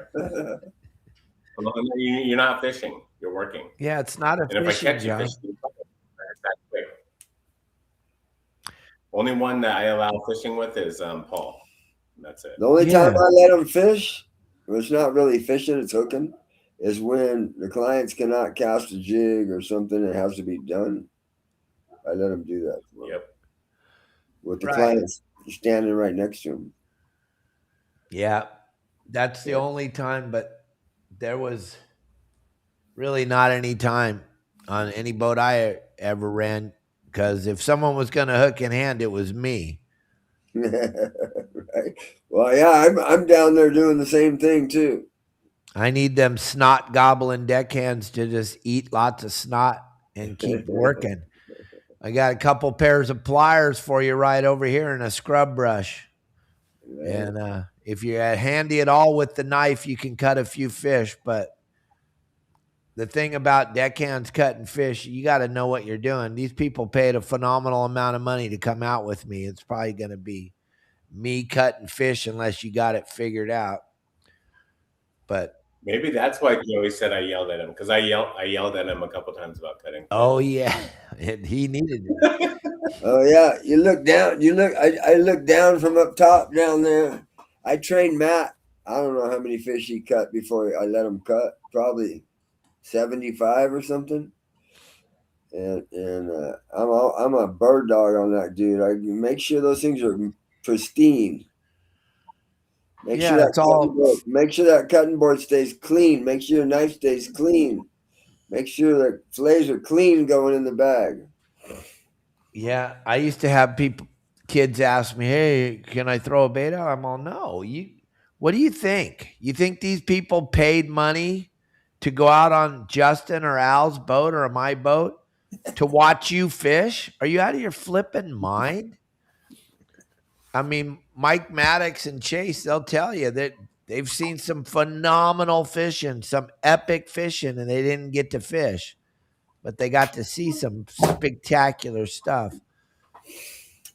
You're not fishing. You're working. Yeah, it's not a and fishing if I catch job. you fishing, that's quick. Only one that I allow fishing with is Paul. That's it. The only time I let them fish, it's not really fishing, it's hooking, is when the clients cannot cast a jig or something that has to be done. I let them do that. Yep. With the clients standing right next to them. Yeah, that's the only time, but there was really not any time on any boat I ever ran, because if someone was going to hook in hand, it was me. Right. Well, yeah, I'm down there doing the same thing too. I need them snot gobbling deckhands to just eat lots of snot and keep working. I got a couple pairs of pliers for you right over here and a scrub brush. Right. And if you're handy at all with the knife, you can cut a few fish. But the thing about deckhands cutting fish, you got to know what you're doing. These people paid a phenomenal amount of money to come out with me. It's probably going to be me cutting fish unless you got it figured out. But maybe that's why Joey said I yelled at him, because I yelled at him a couple times about cutting fish. Oh yeah, and he needed it. Oh yeah, you look down. I look down from up top down there. I trained Matt. I don't know how many fish he cut before I let him cut. Probably 75 or something. And I'm a bird dog on that dude. I make sure those things are pristine. Make sure that cutting board stays clean. Make sure your knife stays clean. Make sure the fillets are clean going in the bag. Yeah, I used to have kids ask me, "Hey, can I throw a bait out?" I'm all, "No." What do you think? You think these people paid money to go out on Justin or Al's boat or my boat to watch you fish? Are you out of your flipping mind? I mean, Mike Maddox and Chase, they'll tell you that they've seen some phenomenal fishing, some epic fishing, and they didn't get to fish, but they got to see some spectacular stuff.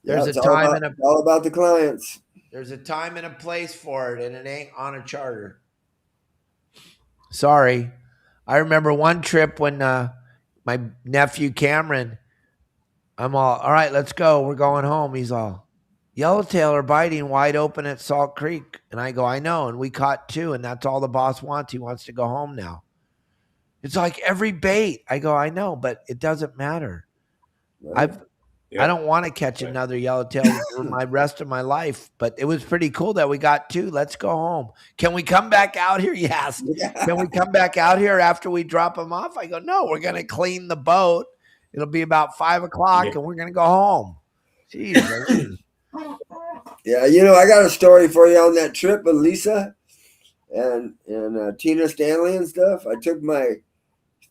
There's a time and all about the clients. There's a time and a place for it, and it ain't on a charter. Sorry. I remember one trip when my nephew Cameron, I'm all right, let's go. We're going home. He's all, yellowtail are biting wide open at Salt Creek. And I go, I know. And we caught 2, and that's all the boss wants. He wants to go home now. It's like every bait. I go, I know, but it doesn't matter. Right. I don't want to catch another yellowtail for my rest of my life, but it was pretty cool that we got 2. Let's go home. Can we come back out here? Yes. Yeah. Can we come back out here after we drop them off? I go, no, we're going to clean the boat. It'll be about 5 o'clock and we're going to go home. Jeez Louise. Yeah, you know, I got a story for you on that trip with Lisa and Tina Stanley and stuff. I took my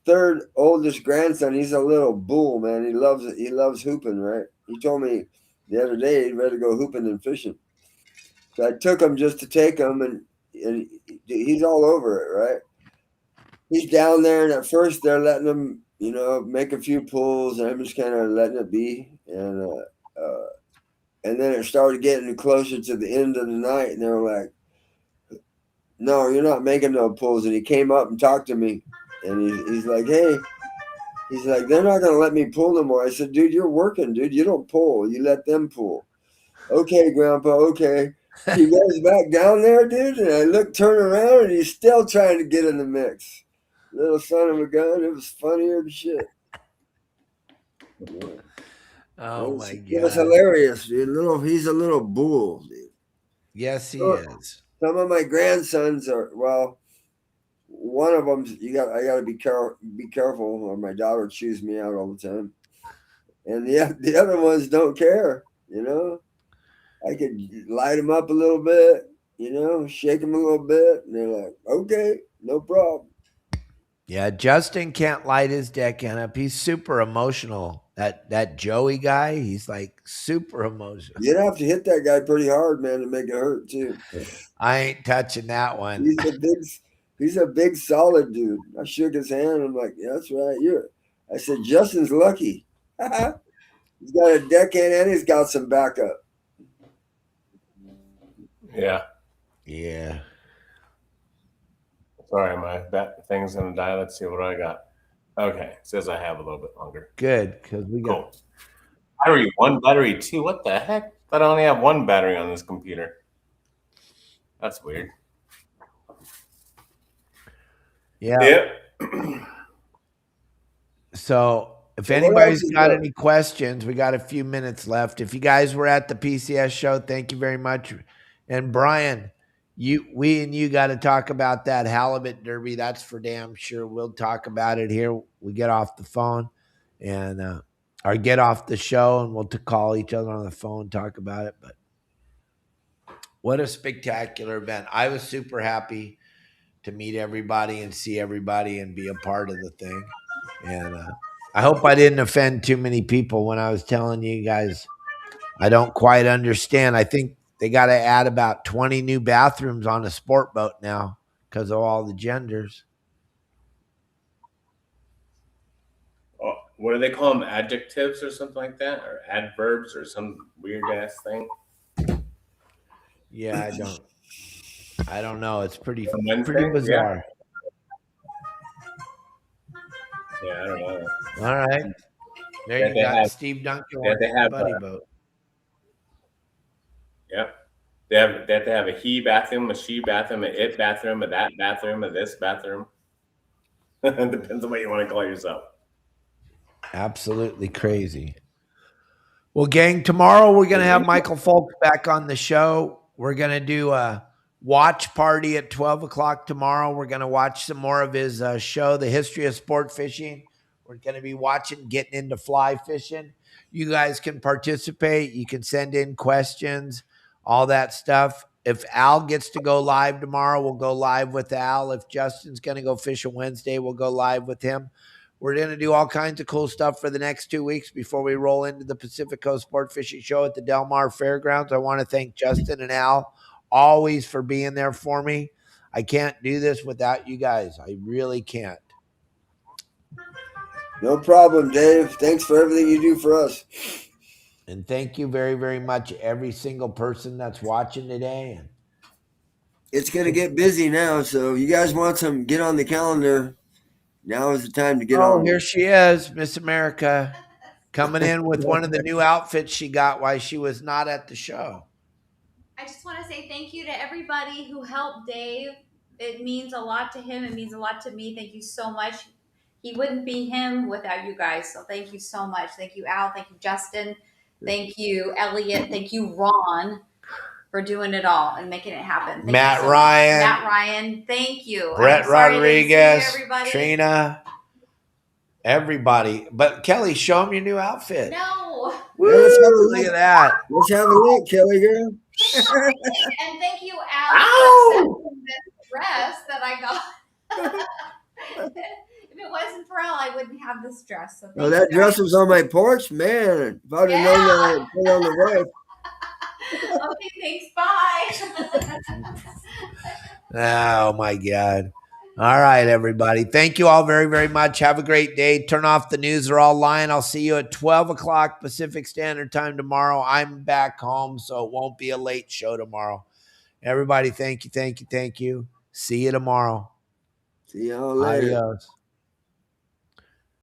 third oldest grandson. He's a little bull, man. He loves hooping, right? He told me the other day he'd rather go hooping than fishing. So I took him just to take him, and he's all over it, right? He's down there, and at first they're letting him, you know, make a few pulls, and I'm just kind of letting it be, and then it started getting closer to the end of the night, and they were like, "No, you're not making no pulls." And he came up and talked to me, and he's like, "Hey," he's like, "They're not gonna let me pull no more." I said, "Dude, you're working, dude. You don't pull. You let them pull." "Okay, Grandpa. Okay." He goes back down there, dude, and I turn around, and he's still trying to get in the mix. Little son of a gun. It was funnier than shit. Yeah. Oh my It was God. hilarious, dude. He's a little bull, dude. Yes, he is. Some of my grandsons are, well, one of them I got to be careful, or my daughter chews me out all the time, and the other ones don't care. You know, I could light them up a little bit, you know, shake them a little bit, and they're like, "Okay, no problem." Yeah, Justin can't light his deckhand up. He's super emotional. That Joey guy, he's like super emotional. You'd have to hit that guy pretty hard, man, to make it hurt too. I ain't touching that one. He's a big solid dude. I shook his hand. I'm like, "Yeah, that's right. I said, Justin's lucky. He's got a deckhand and he's got some backup." Yeah. Yeah. Sorry, my thing's gonna die. Let's see what I got. Okay, it says I have a little bit longer. Good, because we got Cool. Battery 1, battery 2. What the heck? I only have one battery on this computer. That's weird. yeah. Yep. So if anybody's got any questions, we got a few minutes left. If you guys were at the PCS show, thank you very much. And Brian, we and you got to talk about that halibut derby. That's for damn sure. We'll talk about it here. We get off the phone and or get off the show, and we'll call each other on the phone, talk about it. But what a spectacular event. I was super happy to meet everybody and see everybody and be a part of the thing. And I hope I didn't offend too many people when I was telling you guys I don't quite understand. I think they got to add about 20 new bathrooms on a sport boat now because of all the genders. Oh, what do they call them? Adjectives or something like that? Or adverbs or some weird ass thing? Yeah, I don't know. It's pretty bizarre. Yeah, I don't know. All right. There you got Steve Duncan with the buddy boat. Yep. They have to have a he bathroom, a she bathroom, a it bathroom, a that bathroom, a this bathroom. It depends on what you want to call yourself. Absolutely crazy. Well, gang, tomorrow we're going to have Michael Folks back on the show. We're going to do a watch party at 12 o'clock tomorrow. We're going to watch some more of his show, The History of Sport Fishing. We're going to be watching, getting into fly fishing. You guys can participate. You can send in questions, all that stuff. If Al gets to go live tomorrow, we'll go live with Al. If Justin's going to go fishing Wednesday, we'll go live with him. We're going to do all kinds of cool stuff for the next 2 weeks before we roll into the Pacific Coast Sport Fishing Show at the Del Mar Fairgrounds. I want to thank Justin and Al always for being there for me. I can't do this without you guys. I really can't. No problem, Dave. Thanks for everything you do for us. And thank you very, very much, every single person that's watching today. It's going to get busy now, so you guys want some, get on the calendar. Now is the time to get on. Oh, here she is, Miss America, coming in with one of the new outfits she got while she was not at the show. I just want to say thank you to everybody who helped Dave. It means a lot to him. It means a lot to me. Thank you so much. He wouldn't be him without you guys. So thank you so much. Thank you, Al. Thank you, Justin. Thank you, Elliot. Thank you, Ron, for doing it all and making it happen. Thank Matt you so Ryan. Matt Ryan. Thank you. Brett Rodriguez. Trina. Everybody. But Kelly, show them your new outfit. No. Woo! Hey, let's have a Look look. at that. Let's have a look, Kelly girl. And thank you, Al, Ow! for sending this dress that I got. If it wasn't for Al, I wouldn't have this dress. So thank Oh, that you guys. dress was on my porch, man. If I'd have known that, I'd put it on the roof. Okay, thanks. Bye. Oh my God. All right, everybody. Thank you all very, very much. Have a great day. Turn off the news. They're all lying. I'll see you at 12 o'clock Pacific Standard Time tomorrow. I'm back home, so it won't be a late show tomorrow. Everybody, thank you, thank you, thank you. See you tomorrow. See y'all later. Adios.